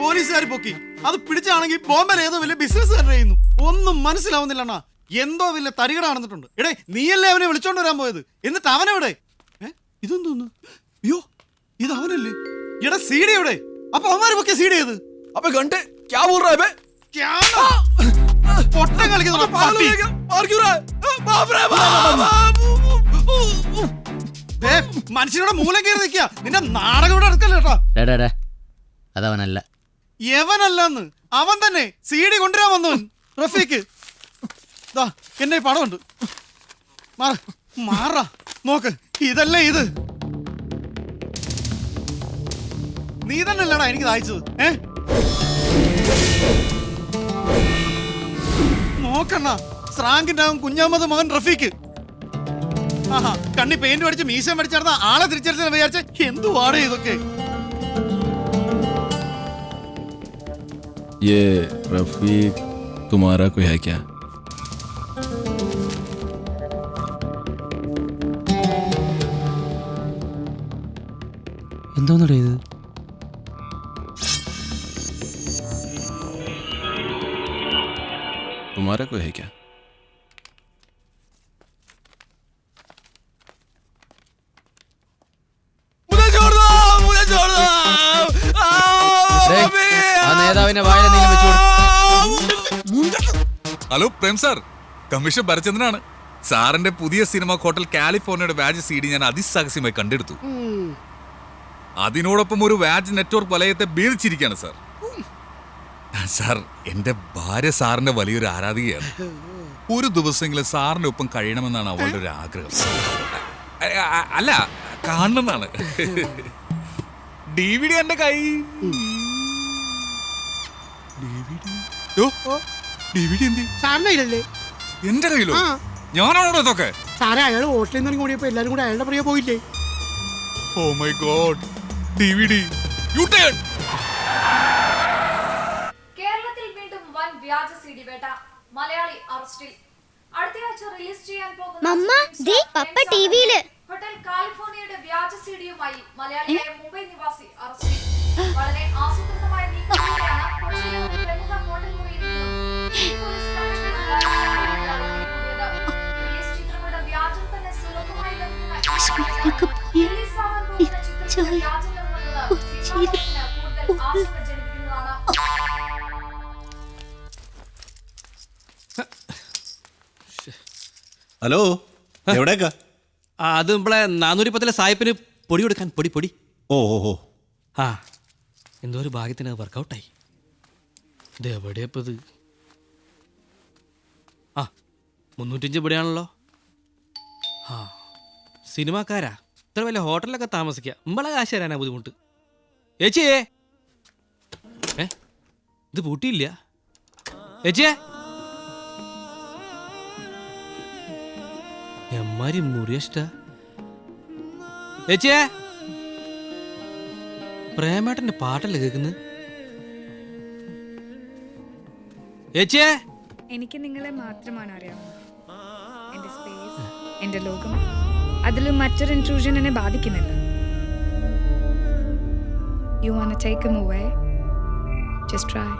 പോലീസുകാർ പൊക്കി. അത് പിടിച്ചാണെങ്കിൽ ബോംബെ ഏതോ വലിയ ബിസിനസ് തന്നെ ചെയ്യുന്നു. ഒന്നും മനസ്സിലാവുന്നില്ല. എന്തോ വലിയ തരികട നടന്നിട്ടുണ്ട്. എടേ, നീയല്ലേ അവനെ വിളിച്ചോണ്ട് വരാൻ പോയത്? എന്നിട്ട് അവനെവിടെ? ഇതെന്തോന്ന്? അയ്യോ, ഇത് അവനല്ലേ? എടാ, സീഡി എവിടെ? അപ്പൊ അവന്മാര് പൊക്കിയ സീഡി ഏത്? അപ്പൊ കണ്ടേ ക്യാ ബോൾ റഹാ ബേ? പൊട്ടം കളിക്കുന്ന മനുഷ്യരുടെ മൂലം കയറി നിൽക്കുക. നിന്റെ നാടകം ഇവിടെ എടുക്കല്ലോ കേട്ടോ. അതവനല്ല. എവനല്ലെന്ന് അവൻ തന്നെ സീഡി കൊണ്ടുവരാൻ വന്നവൻ റഫീഖ്. എന്റെ പടമുണ്ട്. മാറാ നോക്ക്, ഇതല്ലേ ഇത്? നീ തന്നെ അല്ലടാ എനിക്ക് അയച്ചത്. നോക്കണ്ണ, സ്രാങ്കിന്റെ കുഞ്ഞാമത് മകൻ റഫീഖ്. ആഹാ, കണ്ണി പെയിന്റ് അടിച്ച് മീശം അടിച്ചടന്ന ആളെ തിരിച്ചടിച്ചെന്ന് വിചാരിച്ച എന്തുവാടേ ഇതൊക്കെ? ये रफीक तुम्हारा कोई है क्या? എന്തോന്നടേ ഇത്? तुम्हारा कोई है क्या? നേതാവിനെ വാഴ നീലം വെച്ചു. ഹലോ പ്രേം സാർ, കമ്മീഷൻ ഭരചന്ദ്രനാണ്. സാറിന്റെ പുതിയ സിനിമ ഹോട്ടൽ കാലിഫോർണിയയുടെ വാജ് സീഡി ഞാൻ അതിസാഹസ്യമായി കണ്ടെടുത്തു. അതിനോടൊപ്പം ഒരു വാജ് നെറ്റ്വർക്ക് വലയത്തെ ഭേദിച്ചിരിക്കുകയാണ് സാർ. സാർ, എന്റെ ഭാര്യ സാറിന്റെ വലിയൊരു ആരാധികയാണ്. ഒരു ദിവസമെങ്കിലും സാറിന്റെ ഒപ്പം കഴിയണമെന്നാണ് അവളുടെ ഒരു ആഗ്രഹം. അല്ല, കാണണമെന്നാണ്. DVD എന്റെ കൈ. എന്റെ കയ്യിലോ? ഞാനാണോ ഇതൊക്കെ? സാറേ, അയാൾ ഹോട്ടലിൽ നിന്ന് കൂടിയപ്പോ എല്ലാരും കൂടെ അയാളുടെ പ്രിയ പോയില്ലേ? Oh my god, DVD. U turn. കേരളത്തിൽ വീണ്ടും വൻ വ്യാജ സിഡി വേട്ട. മലയാളി അറസ്റ്റിൽ. അടുത്തയാഴ്ച റിലീസ് ചെയ്യാൻ പോകുന്ന ടിവിയില് ഹോട്ടൽ കാലിഫോർണിയയുടെ വ്യാജ സിഡിയുമായി മലയാളിയായ മുംബൈ നിവാസി അറസ്റ്റിൽ. വളരെ ആസൂത്രിതമായ നീക്കത്തിലൂടെയാണ് കൊച്ചിയിലെ ഒരു പ്രമുഖ ഹോട്ടൽ മുറിയിൽ നിന്നും പോലീസ് റിലീസ് ചിത്രങ്ങളുടെ വ്യാജം തന്നെ സുലഭമായി ലഭിക്കുന്ന റിലീസാവാൻ പോകുന്ന ചിത്രത്തിന്റെ വ്യാജം ലഭിക്കുന്നത് സിനിമാ കൂടുതൽ ആശങ്ക ജനിപ്പിക്കുന്നതാണ്. ഹലോ, എവിടേക്കാ? അത് നമ്മളെ 410 സായിപ്പിന് പൊടി കൊടുക്കാൻ. പൊടി. ഓ. ആ, എന്തോ ഒരു ഭാഗ്യത്തിന് വർക്കൗട്ടായി. ഇത് എവിടെയപ്പത്? ആ, 305 പൊടിയാണല്ലോ. ആ, സിനിമാക്കാരാ ഇത്ര വലിയ ഹോട്ടലിലൊക്കെ താമസിക്കുക. നമ്മളെ കാശ് തരാനാ ബുദ്ധിമുട്ട്. ചേച്ചിയേ, ഇത് പൂട്ടിയില്ല. ചേച്ചിയേ, എമ്മാരി മുറിയഷ്ട. ചേച്ചിയേ, പ്രേമേട്ടന്റെ പാട്ടല്ലേ കേൾക്കുന്നത്? ചേച്ചിയേ, എനിക്ക് നിങ്ങളെ മാത്രമാണ് അറിയാവുന്നത്. എന്റെ സ്പേസ്, എന്റെ ലോകം, അതിൽ മറ്റൊരു ഇൻട്രൂഷൻ എന്നെ ബാധിക്കുന്നില്ല. You want to take him away? Just try.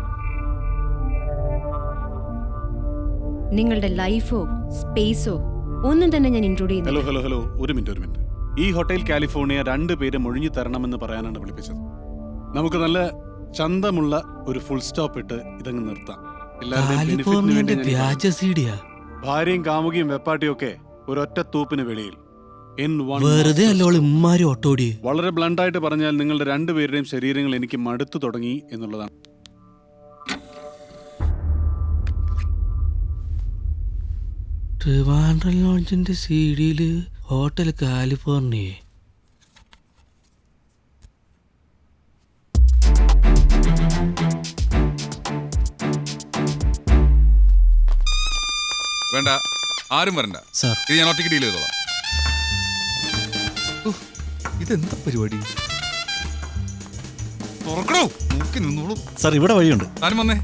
നിങ്ങളുടെ ലൈഫോ സ്പേസോ ഒന്നും തന്നെ ഞാൻ ഇൻക്ലൂഡ് ചെയ്യുന്നില്ല. ഹലോ, ഒരു മിനിറ്റ്. ഈ ഹോട്ടൽ കാലിഫോർണിയ 2 പേര് ഒഴിഞ്ഞു തരണമെന്ന് പറയാനാണ് വിളിപ്പിച്ചത്. നമുക്ക് നല്ല ചന്തമുള്ള ഒരു ഫുൾ സ്റ്റോപ്പ് ഇട്ട് ഇതങ്ങ് നിർത്താം. ഭാര്യയും കാമുകിയും വെപ്പാട്ടിയും ഒക്കെ ഒരൊറ്റ തൂപ്പിന് വെളിയിൽ. വളരെ ബ്ലണ്ടായിട്ട് പറഞ്ഞാൽ നിങ്ങളുടെ 2 പേരുടെയും ശരീരങ്ങൾ എനിക്ക് മടുത്തു തുടങ്ങി എന്നുള്ളതാണ്. ട്രിവാൻഡ്രം ലോഞ്ചിന്റെ സീഡിയില് ഹോട്ടൽ കാലിഫോർണിയ. വേണ്ട, ആരും വരണ്ട. ഇത് ഞാൻ ഒറ്റയ്ക്ക് ഡീൽ ചെയ്തോളാം. ഇതെന്താ പരിപാടി? തുറക്കണോ? നോക്കി നിന്നോളൂ സാർ, ഇവിടെ വഴിയുണ്ട്. താനും വന്നേ.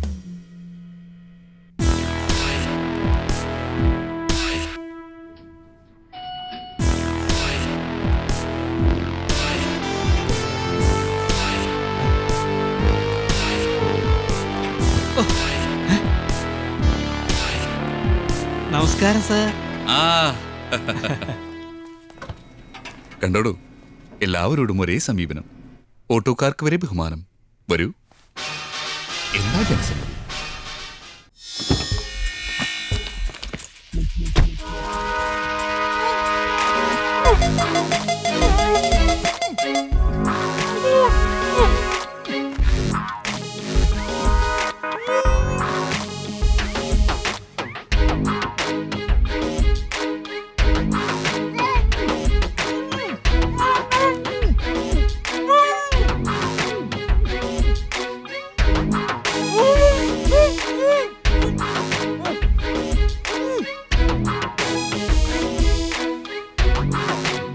നമസ്കാരം സാർ. ആ കണ്ടോടൂ, എല്ലാവരോടും ഒരേ സമീപനം, ഓട്ടോക്കാർക്ക് വരെ ബഹുമാനം. വരൂ. എന്താ ജനസമ്മതി?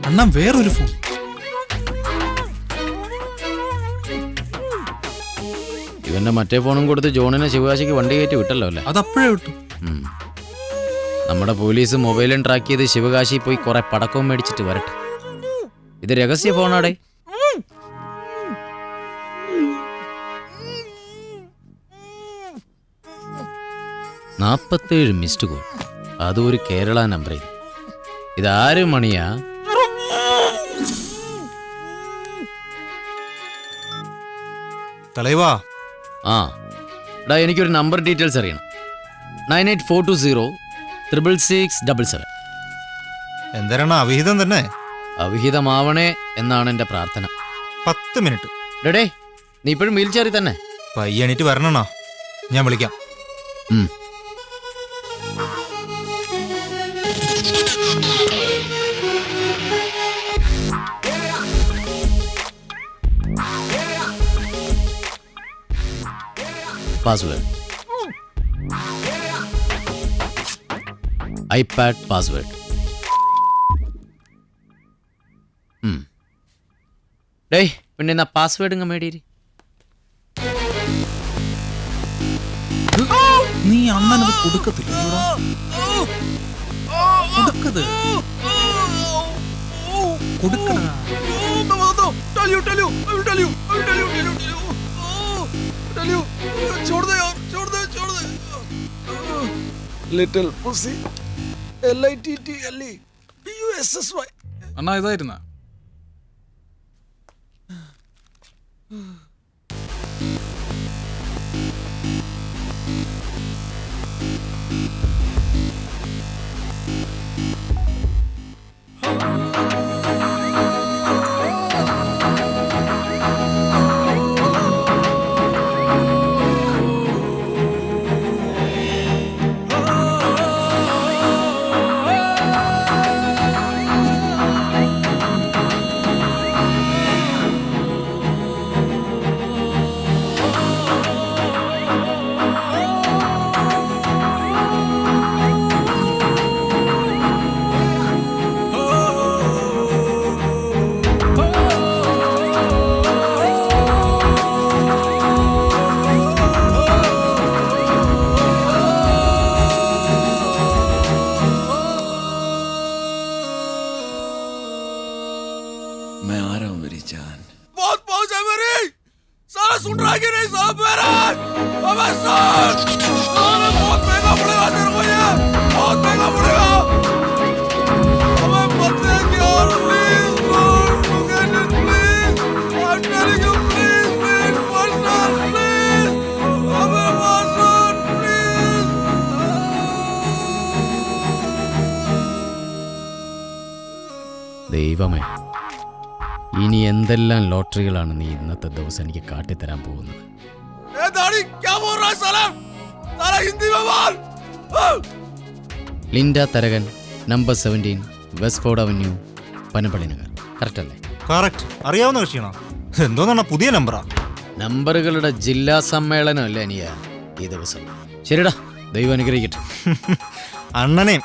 അണ്ണാ വേറൊരു ഫോൺ. ഇവന്റെ മറ്റേ ഫോണും കൊടുത്ത് ജോണിനെ ശിവകാശിക്ക് വണ്ടി കയറ്റി വിട്ടല്ലോ അല്ലേ? അതപ്പോഴേ വിട്ടു. നമ്മുടെ പോലീസ് മൊബൈലും ട്രാക്ക് ചെയ്ത് ശിവകാശി പോയി കുറെ പടക്കവും മേടിച്ചിട്ട് വരട്ടെ. ഇത് രഹസ്യ ഫോണാടേ. നാപ്പത്തേഴ് മിസ്ഡ് കോൾ, അതും ഒരു കേരള നമ്പറിൽ. ഇതാര് മണിയാ? തലൈവാ. ആ എടാ, എനിക്കൊരു നമ്പർ ഡീറ്റെയിൽസ് അറിയണം. 9842066677. എന്തരാണ് അവിഹിതം തന്നെ? അവിഹിതമാവണേ എന്നാണ് എൻ്റെ പ്രാർത്ഥന. 10 മിനിറ്റ്. ഡേ, നീ ഇപ്പോഴും വീൽ ചെയറിൽ തന്നെ? പയ്യണിട്ട് വരണണ്ണാ, ഞാൻ വിളിക്കാം. Password iPad password. ഡേ, പിന്നെ എന്നാ പാസ്വേഡ് ഇങ്ങ മേടിയിരി. നീ അണ്ണനത് കൊടുക്കത്തില്ല. കൊടുക്കത് കൊടുക്കണ. Little pussy LITTLEPUSSY. അണ്ണാ ഇതായിരുന്ന मैं आ रहा हूँ मेरी जान. बहुत पहुंच है मेरी. साला सुन रहा है कि नहीं साहब मेरा? अबे सर, साला बहुत महंगा पड़ेगा तेरे को ये, बहुत महंगा पड़ेगा. अबे मत ले यार, please don't forget it please. I'm telling you please, please, Marshal, please. अबे Marshal, please. ദൈവമേ, ഇനി എന്തെല്ലാം ലോട്ടറികളാണ് നീ ഇന്നത്തെ ദിവസം എനിക്ക് കാട്ടിത്തരാൻ പോകുന്നത്? Linda Tharakan, number 17, Westford avenue, Panampilly Nagar. Correct അല്ലേ? കറക്റ്റ്. അറിയാവുന്ന കക്ഷിയാണോ? എന്തോന്നാ പുതിയ നമ്പറാ? നമ്പറുകളുടെ ജില്ലാ സമ്മേളനം അല്ലേ അനിയ ഈ ദിവസം? ശരിടാ, ദൈവം അനുഗ്രഹിക്കട്ടെ. അണ്ണനെയും